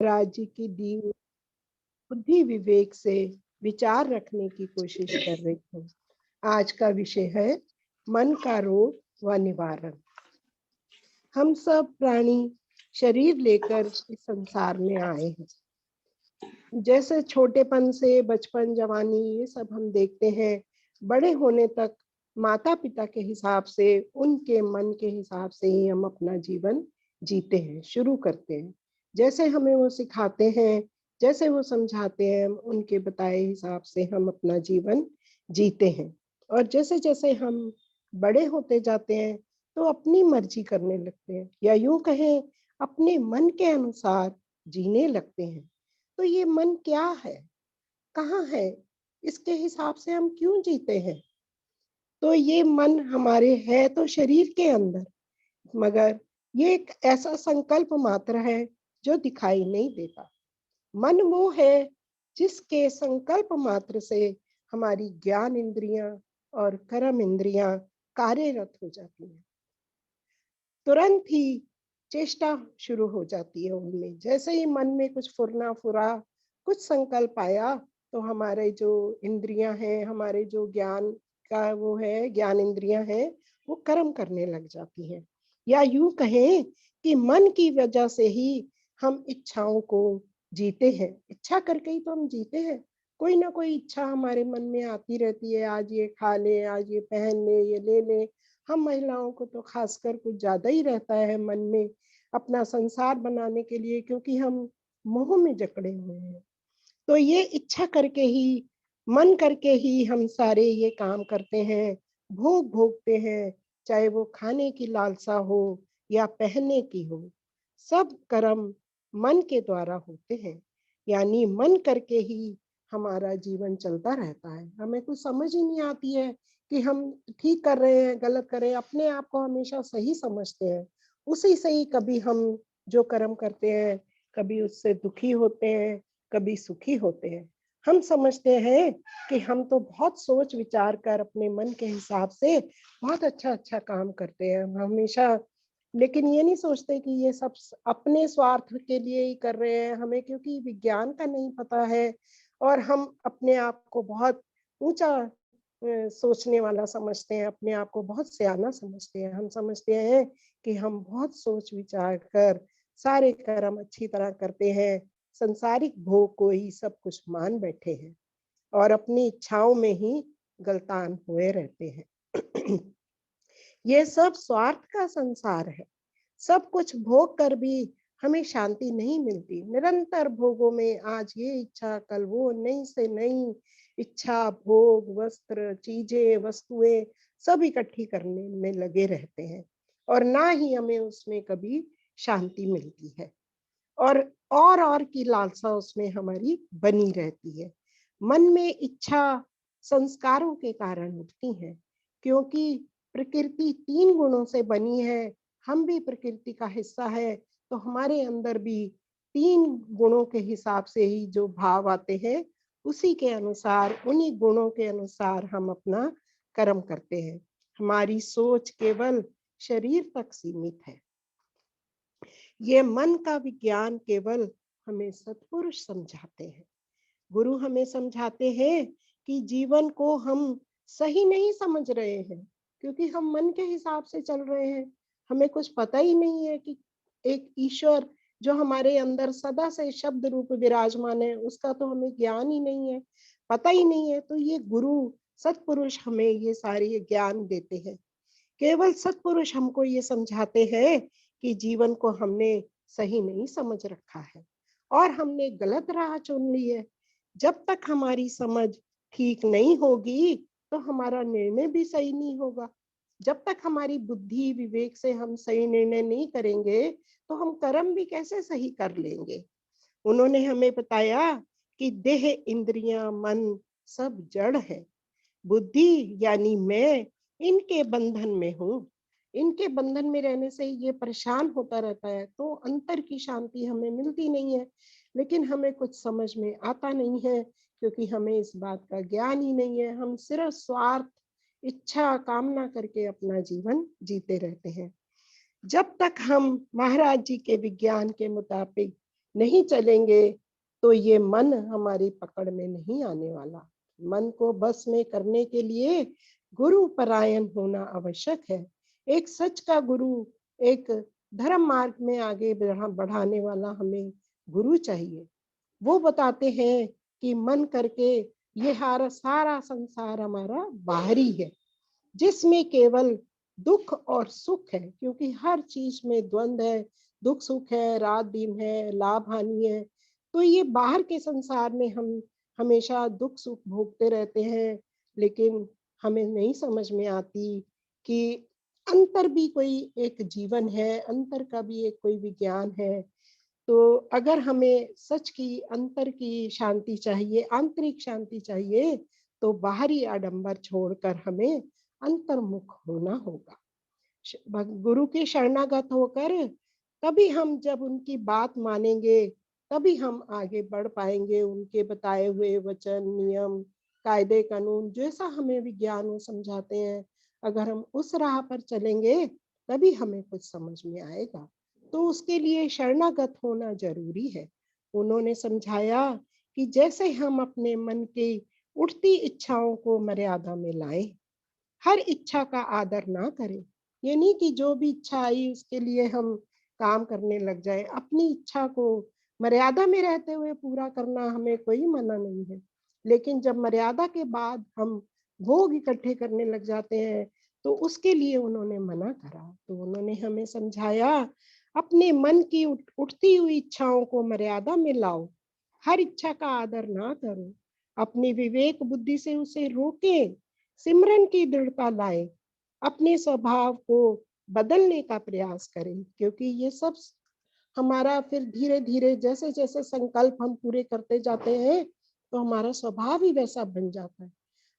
राज्य की दी हुई बुद्धि विवेक से विचार रखने की कोशिश कर रही हूँ। आज का विषय है मन का रोग व निवारण। हम सब प्राणी शरीर लेकर इस संसार में आए हैं। जैसे छोटेपन से बचपन, जवानी, ये सब हम देखते हैं, बड़े होने तक माता पिता के हिसाब से, उनके मन के हिसाब से ही हम अपना जीवन जीते हैं, शुरू करते हैं। जैसे हमें वो सिखाते हैं, जैसे वो समझाते हैं, उनके बताए हिसाब से हम अपना जीवन जीते हैं। और जैसे जैसे हम बड़े होते जाते हैं तो अपनी मर्जी करने लगते हैं, या यूं कहें अपने मन के अनुसार जीने लगते हैं। तो ये मन क्या है, कहाँ है, इसके हिसाब से हम क्यों जीते हैं? तो ये मन हमारे है तो शरीर के अंदर, मगर ये एक ऐसा संकल्प मात्र है जो दिखाई नहीं देता। मन वो है जिसके संकल्प मात्र से हमारी ज्ञान इंद्रियां और कर्म इंद्रियां कार्यरत हो जाती हैं। तुरंत ही चेष्टा शुरू हो जाती है उनमें। जैसे ही मन में कुछ फुरना फुरा, कुछ संकल्प आया, तो हमारे जो इंद्रियां हैं, हमारे जो ज्ञान का वो है, ज्ञान इंद्रियां हैं, वो कर्म करने लग जाती हैं। या यूं कहें कि मन की वजह से ही हम इच्छाओं को जीते हैं। इच्छा करके ही तो हम जीते हैं। कोई ना कोई इच्छा हमारे मन में आती रहती है, आज ये खा ले, आज ये पहन ले, ये ले ले। हम महिलाओं को तो खासकर कुछ ज्यादा ही रहता है मन में, अपना संसार बनाने के लिए, क्योंकि हम मोह में जकड़े हुए हैं। तो ये इच्छा करके ही, मन करके ही हम सारे ये काम करते हैं, भोग भोगते हैं, चाहे वो खाने की लालसा हो या पहनने की हो। सब कर्म मन के द्वारा होते हैं, यानी मन करके ही हमारा जीवन चलता रहता है। हमें कुछ समझ ही नहीं आती है कि हम ठीक कर रहे हैं, गलत कर रहे हैं। अपने आप को हमेशा सही समझते हैं, उसी से ही कभी हम जो कर्म करते हैं, कभी उससे दुखी होते हैं, कभी सुखी होते हैं। हम समझते हैं कि हम तो बहुत सोच विचार कर अपने मन के हिसाब से बहुत अच्छा अच्छा काम करते हैं हम हमेशा, लेकिन ये नहीं सोचते कि ये सब अपने स्वार्थ के लिए ही कर रहे हैं हमें, क्योंकि विज्ञान का नहीं पता है। और हम अपने आप को बहुत ऊंचा सोचने वाला समझते हैं, अपने आप को बहुत सयाना समझते हैं। हम समझते हैं कि हम बहुत सोच विचार कर सारे कर्म अच्छी तरह करते हैं, संसारिक भोग को ही सब कुछ मान बैठे हैं और अपनी इच्छाओं में ही गलतान हुए रहते हैं। ये सब स्वार्थ का संसार है। सब कुछ भोग कर भी हमें शांति नहीं मिलती। निरंतर भोगों में आज ये इच्छा, कल वो, नई से नई इच्छा, भोग, वस्त्र, चीजें, वस्तुएं सब इकट्ठी करने में लगे रहते हैं, और ना ही हमें उसमें कभी शांति मिलती है। और की लालसा उसमें हमारी बनी रहती है। मन में इच्छा संस्कारों के कारण उठती है, क्योंकि प्रकृति 3 गुणों से बनी है। हम भी प्रकृति का हिस्सा है, तो हमारे अंदर भी 3 गुणों के हिसाब से ही जो भाव आते हैं, उसी के अनुसार, उन्हीं गुणों के अनुसार हम अपना कर्म करते हैं। हमारी सोच केवल शरीर तक सीमित है। ये मन का विज्ञान केवल हमें सत्पुरुष समझाते हैं। गुरु हमें समझाते हैं कि जीवन को हम सही नहीं समझ रहे हैं, क्योंकि हम मन के हिसाब से चल रहे हैं। हमें कुछ पता ही नहीं है कि एक ईश्वर जो हमारे अंदर सदा से शब्द रूप विराजमान है, उसका तो हमें ज्ञान ही नहीं है, पता ही नहीं है। तो ये गुरु सत्पुरुष हमें ये सारे ज्ञान देते हैं। केवल सत्पुरुष हमको ये समझाते हैं कि जीवन को हमने सही नहीं समझ रखा है और हमने गलत राह चुन ली है। जब तक हमारी समझ ठीक नहीं होगी तो हमारा निर्णय भी सही नहीं होगा। जब तक हमारी बुद्धि विवेक से हम सही निर्णय नहीं करेंगे तो हम कर्म भी कैसे सही कर लेंगे। उन्होंने हमें बताया कि देह, इंद्रियां, मन सब जड़ है। बुद्धि यानी मैं इनके बंधन में हूँ। इनके बंधन में रहने से ये परेशान होता रहता है, तो अंतर की शांति हमें मिलती नहीं है। लेकिन हमें कुछ समझ में आता नहीं है, क्योंकि हमें इस बात का ज्ञान ही नहीं है। हम सिर्फ स्वार्थ, इच्छा, कामना करके अपना जीवन जीते रहते हैं। जब तक हम महाराज जी के विज्ञान के मुताबिक नहीं चलेंगे तो ये मन हमारी पकड़ में नहीं आने वाला। मन को बस में करने के लिए गुरु परायण होना आवश्यक है। एक सच का गुरु, एक धर्म मार्ग में आगे बढ़ाने वाला हमें गुरु चाहिए। वो बताते हैं कि मन करके ये सारा संसार हमारा बाहरी है, जिसमें केवल दुख और सुख है, क्योंकि हर चीज में द्वंद है, दुख सुख है, रात दिन है, लाभ हानि है। तो ये बाहर के संसार में हम हमेशा दुख सुख भोगते रहते हैं, लेकिन हमें नहीं समझ में आती कि अंतर भी कोई एक जीवन है, अंतर का भी एक कोई विज्ञान है। तो अगर हमें सच की, अंतर की शांति चाहिए, आंतरिक शांति चाहिए, तो बाहरी आडंबर छोड़कर हमें अंतर्मुख होना होगा। गुरु के शरणागत होकर तभी हम, जब उनकी बात मानेंगे, तभी हम आगे बढ़ पाएंगे। उनके बताए हुए वचन, नियम, कायदे कानून, जैसा हमें विज्ञान वो समझाते हैं, अगर हम उस राह पर चलेंगे तभी हमें कुछ समझ में आएगा। तो उसके लिए शरणागत होना जरूरी है। उन्होंने समझाया कि जैसे हम अपने मन की उठती इच्छाओं को मर्यादा में लाएं, हर इच्छा का आदर ना करें। ये नहीं कि जो भी इच्छा आई उसके लिए हम काम करने लग जाए। अपनी इच्छा को मर्यादा में रहते हुए पूरा करना हमें कोई मना नहीं है, लेकिन जब मर्यादा के बाद हम भोग इकट्ठे करने लग जाते हैं तो उसके लिए उन्होंने मना करा। तो उन्होंने हमें समझाया, अपने मन की उठती हुई इच्छाओं को मर्यादा में लाओ, हर इच्छा का आदर ना करो, अपनी विवेक बुद्धि से उसे रोकें, सिमरन की दृढ़ता लाए, अपने स्वभाव को बदलने का प्रयास करें। क्योंकि ये सब हमारा फिर धीरे धीरे जैसे जैसे संकल्प हम पूरे करते जाते हैं तो हमारा स्वभाव ही वैसा बन जाता है।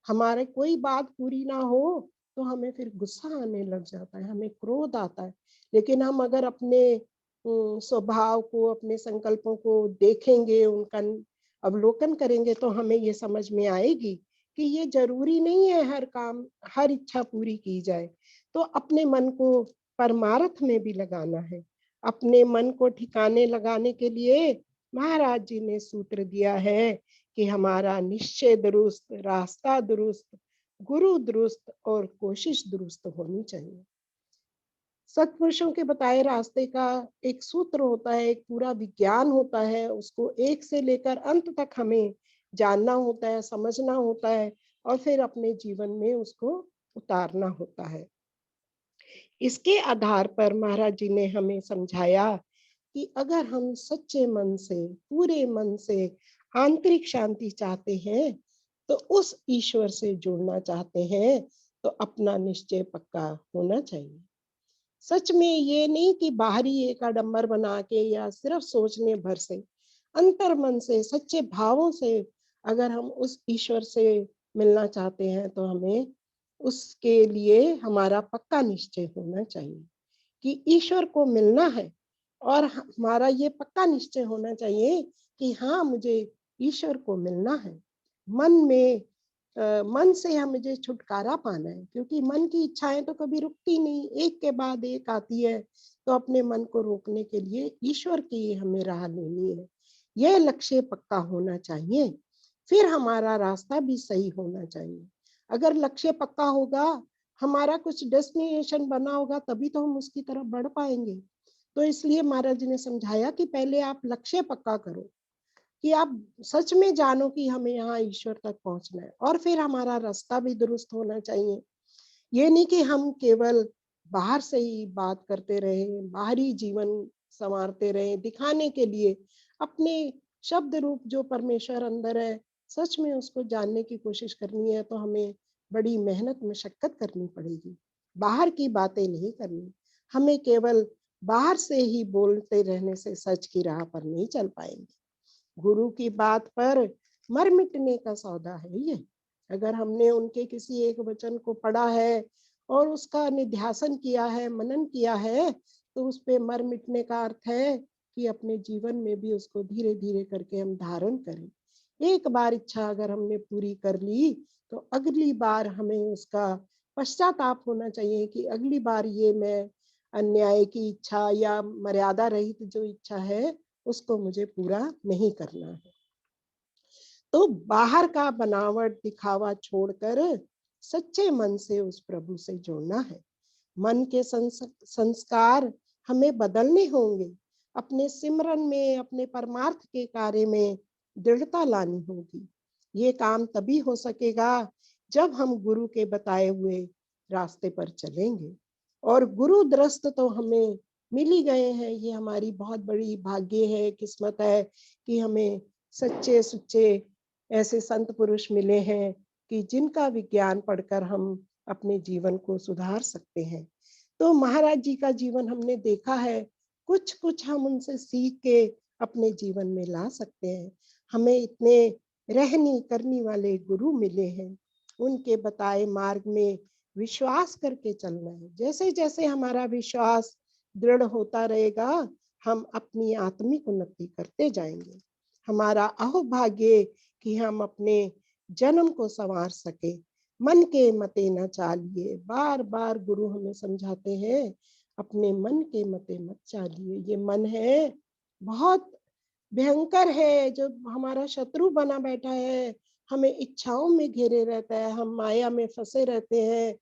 हमारे कोई बात पूरी ना हो तो हमें फिर गुस्सा आने लग जाता है, हमें क्रोध आता है। लेकिन हम अगर अपने स्वभाव को, अपने संकल्पों को देखेंगे, उनका अवलोकन करेंगे, तो हमें ये समझ में आएगी कि ये जरूरी नहीं है हर काम, हर इच्छा पूरी की जाए। तो अपने मन को परमार्थ में भी लगाना है। अपने मन को ठिकाने लगाने के लिए महाराज जी ने सूत्र दिया है कि हमारा निश्चय दुरुस्त, रास्ता दुरुस्त, गुरु दुरुस्त और कोशिश दुरुस्त होनी चाहिए। सत्पुरुषों के बताए रास्ते का एक सूत्र होता है, एक पूरा विज्ञान होता है, उसको एक से लेकर अंत तक हमें जानना होता है, समझना होता है और फिर अपने जीवन में उसको उतारना होता है। इसके आधार पर महाराज जी ने हमें समझाया कि अगर हम सच्चे मन से, पूरे मन से आंतरिक शांति चाहते हैं, तो उस ईश्वर से जुड़ना चाहते हैं, तो अपना निश्चय पक्का होना चाहिए। सच में ये नहीं कि बाहरी एक आडंबर बना के या सिर्फ सोचने भर से, अंतर मन से, सच्चे भावों से अगर हम उस ईश्वर से मिलना चाहते हैं तो हमें उसके लिए हमारा पक्का निश्चय होना चाहिए कि ईश्वर को मिलना है। और हमारा ये पक्का निश्चय होना चाहिए कि हाँ, मुझे ईश्वर को मिलना है। मन में मन से हम मुझे छुटकारा पाना है, क्योंकि मन की इच्छाएं तो कभी रुकती नहीं, एक के बाद एक आती है। तो अपने मन को रोकने के लिए ईश्वर की हमें राह लेनी है। यह लक्ष्य पक्का होना चाहिए, फिर हमारा रास्ता भी सही होना चाहिए। अगर लक्ष्य पक्का होगा, हमारा कुछ डेस्टिनेशन बना होगा, तभी तो हम उसकी तरफ बढ़ पाएंगे। तो इसलिए महाराज जी ने समझाया कि पहले आप लक्ष्य पक्का करो, कि आप सच में जानो कि हमें यहाँ ईश्वर तक पहुंचना है, और फिर हमारा रास्ता भी दुरुस्त होना चाहिए। ये नहीं कि हम केवल बाहर से ही बात करते रहे, बाहरी जीवन संवारते रहे दिखाने के लिए। अपने शब्द रूप जो परमेश्वर अंदर है, सच में उसको जानने की कोशिश करनी है तो हमें बड़ी मेहनत मशक्कत करनी पड़ेगी। बाहर की बातें नहीं करनी। हमें केवल बाहर से ही बोलते रहने से सच की राह पर नहीं चल पाएंगे। गुरु की बात पर मर मिटने का सौदा है ये। अगर हमने उनके किसी एक वचन को पढ़ा है और उसका निध्यासन किया है, मनन किया है, तो उस पे मर मिटने का अर्थ है कि अपने जीवन में भी उसको धीरे धीरे करके हम धारण करें। एक बार इच्छा अगर हमने पूरी कर ली तो अगली बार हमें उसका पश्चाताप होना चाहिए कि अगली बार ये मैं अन्याय की इच्छा या मर्यादा रहित जो इच्छा है उसको मुझे पूरा नहीं करना है। तो बाहर का बनावट दिखावा छोड़कर सच्चे मन से उस प्रभु से जुड़ना है। मन के संस्कार हमें बदलने होंगे। अपने सिमरन में, अपने परमार्थ के कार्य में दृढ़ता लानी होगी। ये काम तभी हो सकेगा जब हम गुरु के बताए हुए रास्ते पर चलेंगे। और गुरु दृष्ट तो हमें मिल ही गए हैं। ये हमारी बहुत बड़ी भाग्य है, किस्मत है कि हमें सच्चे सुच्चे ऐसे संत पुरुष मिले हैं कि जिनका विज्ञान पढ़कर हम अपने जीवन को सुधार सकते हैं। तो महाराज जी का जीवन हमने देखा है, कुछ कुछ हम उनसे सीख के अपने जीवन में ला सकते हैं। हमें इतने रहनी करनी वाले गुरु मिले हैं, उनके बताए मार्ग में विश्वास करके चलना है। जैसे जैसे हमारा विश्वास दृढ़ होता रहेगा, हम अपनी आत्मिक उन्नति करते जाएंगे। हमारा अहोभाग्य कि हम अपने जन्म को संवार सके। मन के मते न चालिए, बार बार गुरु हमें समझाते हैं, अपने मन के मते मत चालिए। ये मन है बहुत भयंकर है, जो हमारा शत्रु बना बैठा है, हमें इच्छाओं में घेरे रहता है, हम माया में फंसे रहते हैं,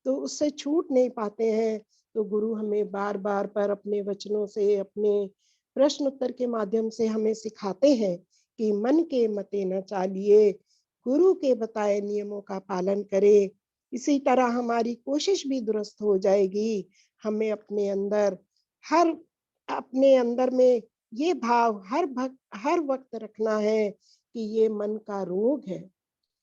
तो उससे छूट नहीं पाते हैं। तो गुरु हमें बार बार पर अपने वचनों से, अपने प्रश्न उत्तर के माध्यम से हमें सिखाते हैं कि मन के मते न चालिए, गुरु के बताए नियमों का पालन करें। इसी तरह हमारी कोशिश भी दुरुस्त हो जाएगी। हमें हर अपने अंदर में ये भाव हर वक्त रखना है कि ये मन का रोग है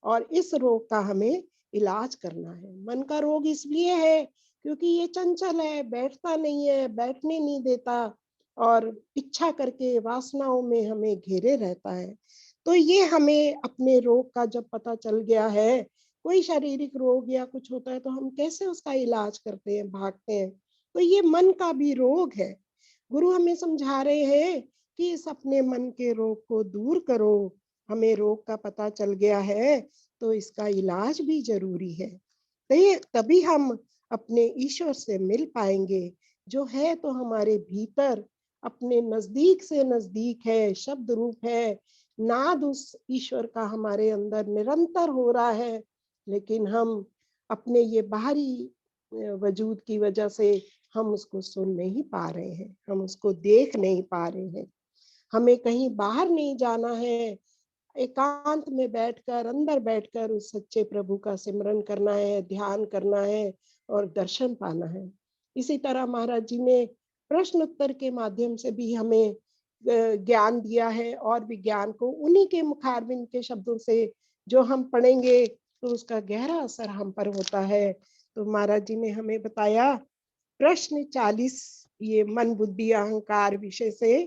और इस रोग का हमें इलाज करना है। मन का रोग इसलिए है क्योंकि ये चंचल है, बैठता नहीं है, बैठने नहीं देता और इच्छा करके वासनाओं में हमें घेरे रहता है। तो ये हमें अपने रोग का जब पता चल गया है, कोई शारीरिक रोग या कुछ होता है तो हम कैसे उसका इलाज करते हैं, भागते हैं। तो ये मन का भी रोग है। गुरु हमें समझा रहे हैं कि इस अपने मन के रोग को दूर करो। हमें रोग का पता चल गया है तो इसका इलाज भी जरूरी है। तभी हम अपने ईश्वर से मिल पाएंगे, जो है तो हमारे भीतर अपने नजदीक से नजदीक है, शब्द रूप है। नाद उस ईश्वर का हमारे अंदर निरंतर हो रहा है, लेकिन हम अपने ये बाहरी वजूद की वजह से हम उसको सुन नहीं पा रहे हैं, हम उसको देख नहीं पा रहे हैं। हमें कहीं बाहर नहीं जाना है, एकांत में बैठकर, अंदर बैठकर उस सच्चे प्रभु का सिमरन करना है, ध्यान करना है और दर्शन पाना है। इसी तरह महाराज जी ने प्रश्न उत्तर के माध्यम से भी हमें ज्ञान दिया है और विज्ञान को उन्हीं के मुखारबिंद के शब्दों से जो हम पढ़ेंगे तो उसका गहरा असर हम पर होता है। तो महाराज जी ने हमें बताया प्रश्न 40, ये मन बुद्धि अहंकार विषय से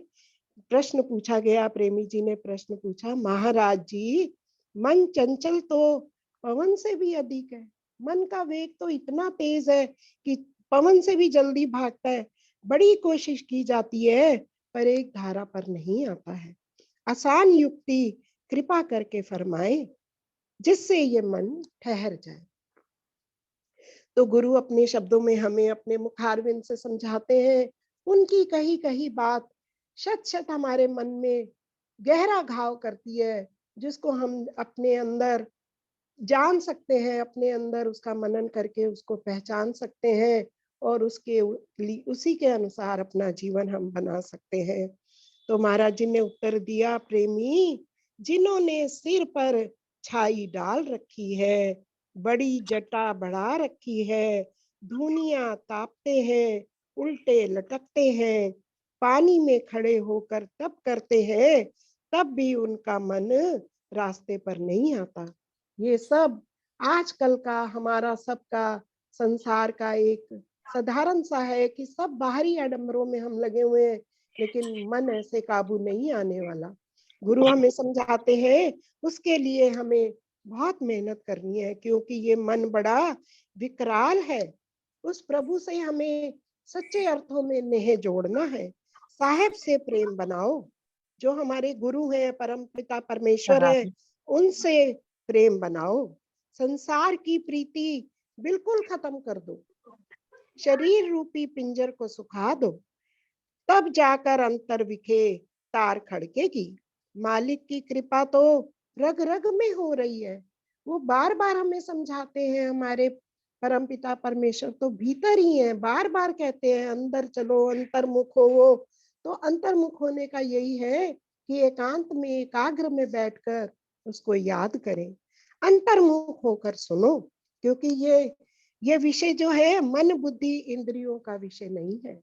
प्रश्न पूछा गया। प्रेमी जी ने प्रश्न पूछा, महाराज जी मन चंचल तो पवन से भी अधिक है। मन का वेग तो इतना तेज है कि पवन से भी जल्दी भागता है। बड़ी कोशिश की जाती है पर एक धारा पर नहीं आता है। आसान युक्ति कृपा करके फरमाए जिससे ये मन ठहर जाए। तो गुरु अपने शब्दों में हमें अपने मुखारविंद से समझाते हैं। उनकी कही कही बात शत शत हमारे मन में गहरा घाव करती है, जिसको हम अपने अंदर जान सकते हैं, अपने अंदर उसका मनन करके उसको पहचान सकते हैं और उसी के अनुसार अपना जीवन हम बना सकते हैं। तो महाराज जी ने उत्तर दिया, प्रेमी जिन्होंने सिर पर छाई डाल रखी है, बड़ी जटा बढ़ा रखी है, धुनिया तापते हैं, उल्टे लटकते हैं, पानी में खड़े होकर तप करते हैं, तब भी उनका मन रास्ते पर नहीं आता। ये सब आजकल का हमारा सबका संसार का एक साधारण सा है कि सब बाहरी आडंबरों में हम लगे हुए हैं, लेकिन मन ऐसे काबू नहीं आने वाला। गुरु हमें समझाते हैं उसके लिए हमें बहुत मेहनत करनी है, क्योंकि ये मन बड़ा विकराल है। उस प्रभु से हमें सच्चे अर्थों में नेह जोड़ना है। साहेब से प्रेम बनाओ, जो हमारे गुरु हैं, परम पिता परमेश्वर है, उनसे प्रेम बनाओ। संसार की प्रीति बिल्कुल खत्म कर दो, शरीर रूपी पिंजर को सुखा दो, तब जाकर अंतर विखे तार खड़केगी। मालिक की कृपा तो रग रग में हो रही है। वो बार बार हमें समझाते हैं, हमारे परमपिता परमेश्वर तो भीतर ही है, बार बार कहते हैं अंदर चलो, अंतर्मुख हो। तो अंतर्मुख होने का यही है कि एकांत में एकाग्र में बैठकर उसको याद करें, अंतर्मुख होकर सुनो। क्योंकि ये विषय जो है मन बुद्धि इंद्रियों का विषय नहीं है।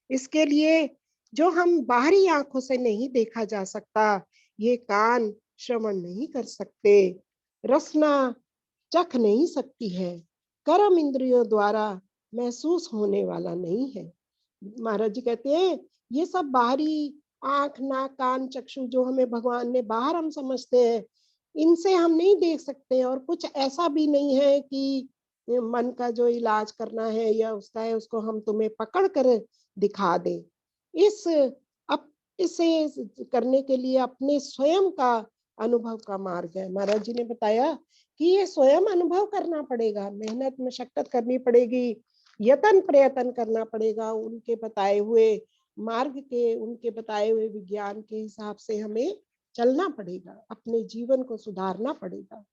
इसके लिए जो हम बाहरी आंखों से नहीं देखा जा सकता, ये कान श्रवण नहीं कर सकते, रसना चख नहीं सकती है, कर्म इंद्रियों द्वारा महसूस होने वाला नहीं है। महाराज जी कहते हैं ये सब बाहरी आंख नाक कान चक्षु जो हमें भगवान ने बाहर हम समझते हैं, इनसे हम नहीं देख सकते। और कुछ ऐसा भी नहीं है कि मन का जो इलाज करना है या उसका है उसको हम तुम्हें पकड़ कर दिखा दें। इस अप इसे करने के लिए अपने स्वयं का अनुभव का मार्ग है। महाराज जी ने बताया कि ये स्वयं अनुभव करना पड़ेगा, मेहनत मशक्कत करनी पड़ेगी, यतन प्रयत्न करना पड़ेगा। उनके बताए हुए मार्ग के, उनके बताए हुए विज्ञान के हिसाब से हमें चलना पड़ेगा, अपने जीवन को सुधारना पड़ेगा।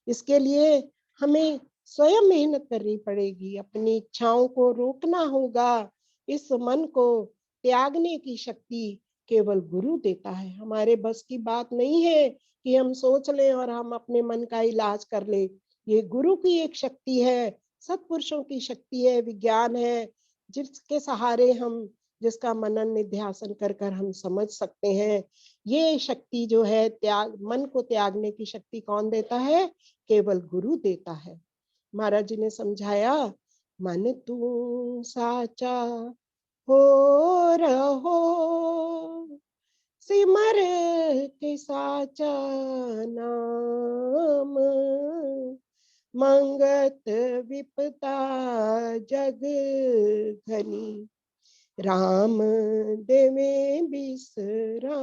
इसके लिए हमें स्वयं मेहनत करनी पड़ेगी, अपनी इच्छाओं को रोकना होगा। इस मन को त्यागने की शक्ति केवल गुरु देता है। हमारे बस की बात नहीं है कि हम सोच लें और हम अपने मन का इलाज कर ले। ये गुरु की एक शक्ति है, सत्पुरुषों की शक्ति है, विज्ञान है, जिसके सहारे हम, जिसका मनन निध्यासन कर कर हम समझ सकते हैं। ये शक्ति जो है त्याग, मन को त्यागने की शक्ति कौन देता है? केवल गुरु देता है। महाराज जी ने समझाया, मन तू साचा हो रहो, सिमर के साचा नाम, मंगत विपता जग घनी, राम देवे विश्राम।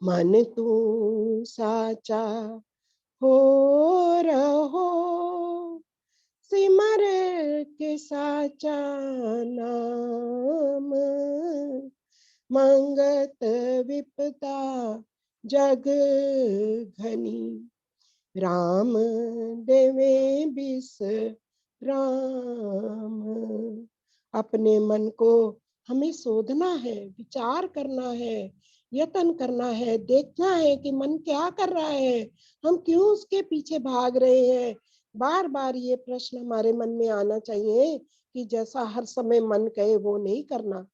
मन तू साचा हो रहो, सिमर के साचा नाम, मंगत विपदा जग घनी, राम देवे विश्राम। अपने मन को हमें शोधना है, विचार करना है, यत्न करना है, देखना है कि मन क्या कर रहा है, हम क्यों उसके पीछे भाग रहे हैं। बार बार ये प्रश्न हमारे मन में आना चाहिए कि जैसा हर समय मन कहे वो नहीं करना।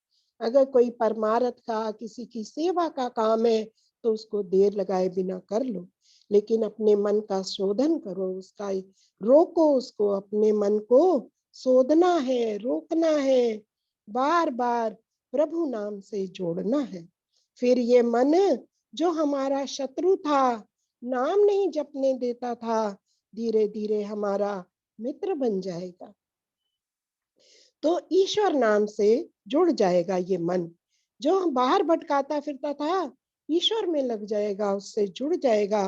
अगर कोई परमार्थ का, किसी की सेवा का काम है तो उसको देर लगाए बिना कर लो, लेकिन अपने मन का शोधन करो, उसका रोको, उसको अपने मन को शोधना है, रोकना है, बार बार प्रभु नाम से जोड़ना है। फिर ये मन जो हमारा शत्रु था, नाम नहीं जपने देता था, धीरे धीरे हमारा मित्र बन जाएगा। तो ईश्वर नाम से जुड़ जाएगा ये मन, जो बाहर भटकाता फिरता था, ईश्वर में लग जाएगा, उससे जुड़ जाएगा।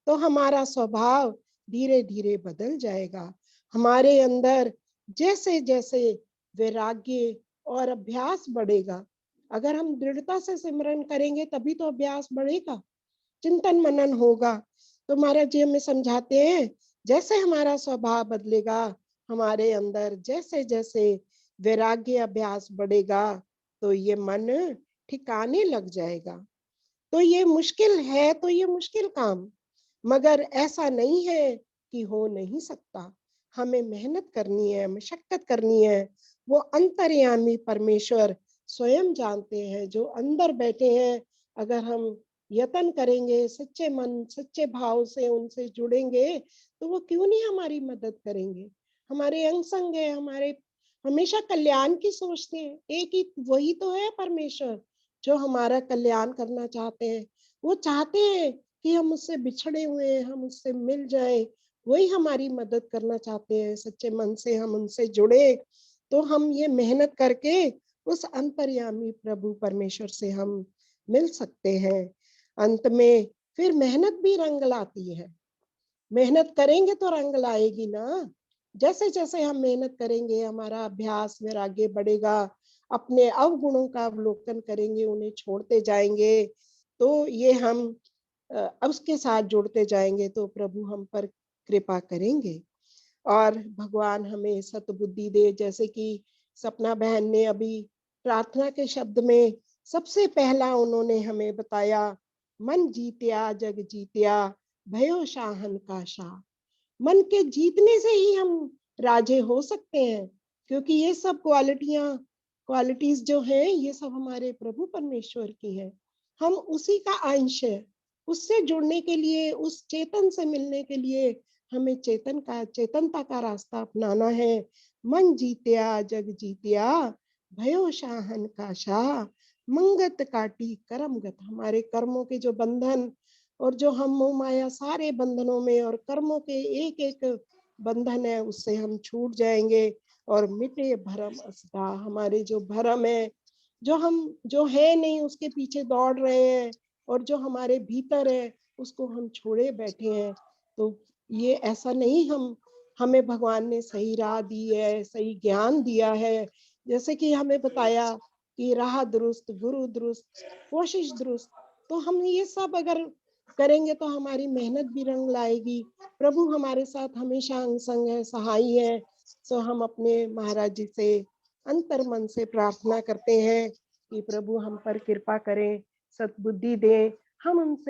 तो हमारा स्वभाव धीरे धीरे बदल जाएगा। हमारे अंदर जैसे जैसे वैराग्य और अभ्यास बढ़ेगा, अगर हम दृढ़ता से सिमरन करेंगे तभी तो अभ्यास बढ़ेगा, चिंतन मनन होगा। तो महाराज जी हमें समझाते हैं, जैसे हमारा स्वभाव बदलेगा, हमारे अंदर जैसे जैसे वैराग्य अभ्यास बढ़ेगा, तो ये मन ठिकाने लग जाएगा। तो ये मुश्किल है, तो ये मुश्किल काम, मगर ऐसा नहीं है कि हो नहीं सकता। हमें मेहनत करनी है, मशक्कत करनी है। वो अंतर्यामी परमेश्वर स्वयं जानते हैं, जो अंदर बैठे हैं। अगर हम यत्न करेंगे, सच्चे मन सच्चे भाव से उनसे जुड़ेंगे, तो वो क्यों नहीं हमारी मदद करेंगे। हमारे अंग संग है, हमारे हमेशा कल्याण की सोचते हैं। एक ही वही तो है परमेश्वर जो हमारा कल्याण करना चाहते हैं। वो चाहते हैं कि हम उससे बिछड़े हुए हैं, हम उससे मिल जाएं, वही हमारी मदद करना चाहते हैं। सच्चे मन से हम उनसे जुड़े तो हम ये मेहनत करके उस अंतर्यामी प्रभु परमेश्वर से हम मिल सकते हैं। अंत में फिर मेहनत भी रंग लाती है। मेहनत करेंगे तो रंग लाएगी ना। जैसे जैसे हम मेहनत करेंगे, हमारा अभ्यास वैराग्य बढ़ेगा, अपने अवगुणों का अवलोकन करेंगे, उन्हें छोड़ते जाएंगे, तो ये हम अब उसके साथ जुड़ते जाएंगे तो प्रभु हम पर कृपा करेंगे और भगवान हमें सतबुद्धि दे। जैसे कि सपना बहन ने अभी प्रार्थना के शब्द में सबसे पहला उन्होंने हमें बताया, मन जीत्या जग जीत्या, भयो शाहन का शाह। मन के जीतने से ही हम राजे हो सकते हैं, क्योंकि ये सब क्वालिटीज जो हैं ये सब हमारे प्रभु परमेश्वर की है। हम उसी का अंश है। उससे जुड़ने के लिए, उस चेतन से मिलने के लिए हमें चेतनता का रास्ता अपनाना है। मन जीत्या जग जीत्या, भयो शाहन का शाह, मंगत काटी कर्मगत। हमारे कर्मों के जो बंधन और जो हम मोह माया सारे बंधनों में और कर्मों के एक एक बंधन है उससे हम छूट जाएंगे और मिटे भरम असदा। हमारे जो भरम है, जो है नहीं उसके पीछे दौड़ रहे हैं और जो हमारे भीतर है उसको हम छोड़े बैठे हैं। तो ये ऐसा नहीं, हमें भगवान ने सही राह दी है, सही ज्ञान दिया है। जैसे कि हमें बताया कि राह दुरुस्त, गुरु दुरुस्त, कोशिश दुरुस्त। तो हम ये सब अगर करेंगे तो हमारी मेहनत भी रंग लाएगी। प्रभु हमारे साथ हमेशा अंग संग है, सहाय है। सो हम अपने महाराज जी से अंतर मन से प्रार्थना करते हैं कि प्रभु हम पर कृपा करें, सद्बुद्धि दें। हम उनसे